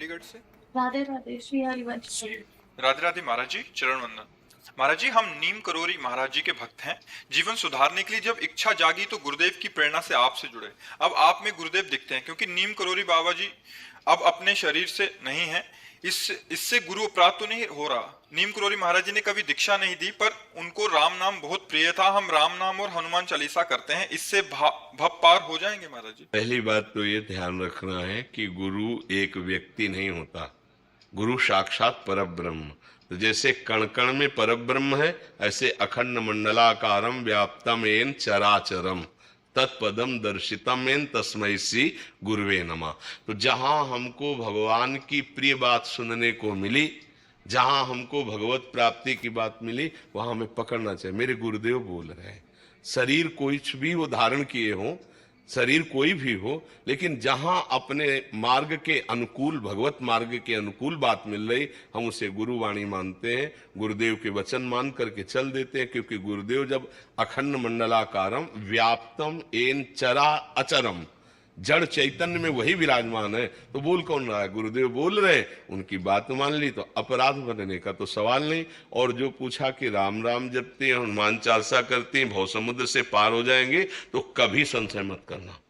चंडीगढ़ से। राधे राधे श्री हरिवंश। राधे राधे महाराज जी, चरण वंदन। महाराज जी, हम नीम करोरी महाराज जी के भक्त हैं। जीवन सुधारने के लिए जब इच्छा जागी तो गुरुदेव की प्रेरणा से आपसे जुड़े। अब आप में गुरुदेव दिखते हैं, क्योंकि नीम करोरी बाबा जी अब अपने शरीर से नहीं है। इससे गुरु अपराध तो नहीं हो रहा। नीम करोरी महाराज जी ने कभी दीक्षा नहीं दी, पर उनको राम नाम बहुत प्रिय था। हम राम नाम और हनुमान चालीसा करते हैं, इससे भव पार हो जाएंगे महाराज जी। पहली बात तो ये ध्यान रखना है कि गुरु एक व्यक्ति नहीं होता, गुरु साक्षात परब्रह्म। तो जैसे कण कण में परब्रह्म है, ऐसे अखंड मंडलाकारम व्याप्तम एन चराचरम तत्पदम दर्शितम एन तस्मै श्री गुरुवे नमः। तो जहां हमको भगवान की प्रिय बात सुनने को मिली, जहां हमको भगवत प्राप्ति की बात मिली, वहां हमें पकड़ना चाहिए। मेरे गुरुदेव बोल रहे हैं, शरीर कोई भी वो धारण किए हों, शरीर कोई भी हो, लेकिन जहां अपने मार्ग के अनुकूल, भगवत मार्ग के अनुकूल बात मिल रही, हम उसे गुरुवाणी मानते हैं, गुरुदेव के वचन मान करके चल देते हैं। क्योंकि गुरुदेव जब अखंड मंडलाकारम व्याप्तम एन चरा अचरम, जड़ चैतन्य में वही विराजमान है, तो बोल कौन रहा है? गुरुदेव बोल रहे, उनकी बात मान ली तो अपराध बनने का तो सवाल नहीं। और जो पूछा कि राम राम जपते हैं, हनुमान चालीसा करते हैं, भव समुद्र से पार हो जाएंगे, तो कभी संशय मत करना।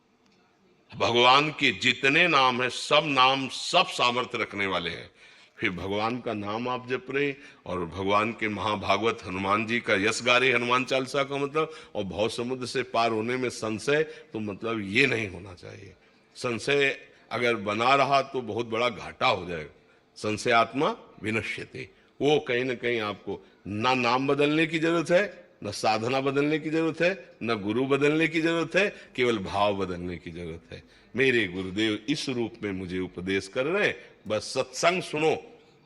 भगवान के जितने नाम है, सब नाम सब सामर्थ्य रखने वाले हैं। फिर भगवान का नाम आप जप रहे और भगवान के महाभागवत हनुमान जी का यश गा रहे, हनुमान चालीसा का मतलब, और भव समुद्र से पार होने में संशय, तो मतलब ये नहीं होना चाहिए। संशय अगर बना रहा तो बहुत बड़ा घाटा हो जाएगा। संशय आत्मा विनश्यते, वो कहीं ना कहीं आपको ना नाम बदलने की जरूरत है, न साधना बदलने की जरूरत है, न गुरु बदलने की जरूरत है, केवल भाव बदलने की जरूरत है। मेरे गुरुदेव इस रूप में मुझे उपदेश कर रहे हैं, बस सत्संग सुनो।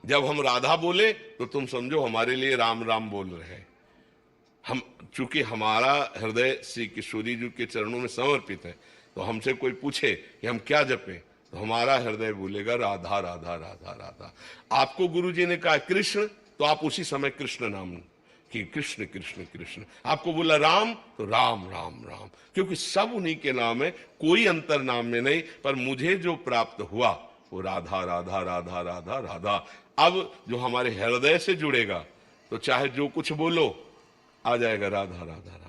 जब हम राधा बोले तो तुम समझो हमारे लिए राम राम बोल रहे हैं। हम चूंकि हमारा हृदय श्री किशोरी जी के चरणों में समर्पित है, तो हमसे कोई पूछे कि हम क्या जपें, तो हमारा हृदय बोलेगा राधा राधा राधा राधा। आपको गुरु जी ने कहा कृष्ण, तो आप उसी समय कृष्ण नाम कि कृष्ण कृष्ण कृष्ण। आपको बोला राम, तो राम राम राम, क्योंकि सब उन्हीं के नाम है, कोई अंतर नाम में नहीं। पर मुझे जो प्राप्त हुआ वो राधा राधा राधा राधा राधा। अब जो हमारे हृदय से जुड़ेगा, तो चाहे जो कुछ बोलो, आ जाएगा राधा राधा राधा।